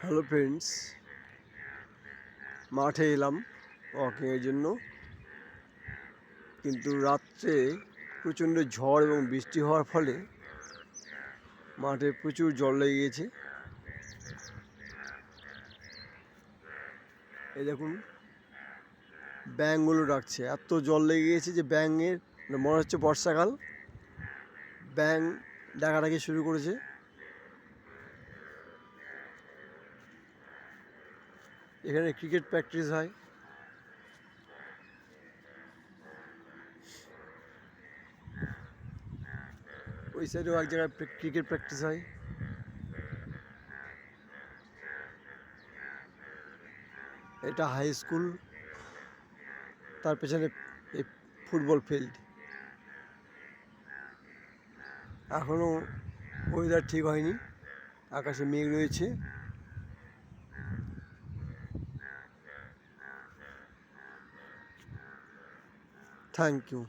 Hello friends, মাঠে এলাম ওয়াকিংয়ের জন্য। কিন্তু রাত্রে প্রচণ্ড ঝড় এবং বৃষ্টি হওয়ার ফলে মাঠে প্রচুর জল লেগে গেছে। এই দেখুন, ব্যাঙগুলো ডাকছে। এত জল লেগে গেছে যে ব্যাঙের মনে হচ্ছে বর্ষাকাল, ব্যাঙ ডাকাডাকি শুরু করেছে। এখানে ক্রিকেট প্র্যাকটিস হয়। ওই সাইডেও এক জায়গায় ক্রিকেট প্র্যাকটিস হয়। এটা হাই স্কুল, তার পেছনে এই ফুটবল ফিল্ড। এখনও ওয়েদার ঠিক হয়নি, আকাশে মেঘ রয়েছে। Thank you.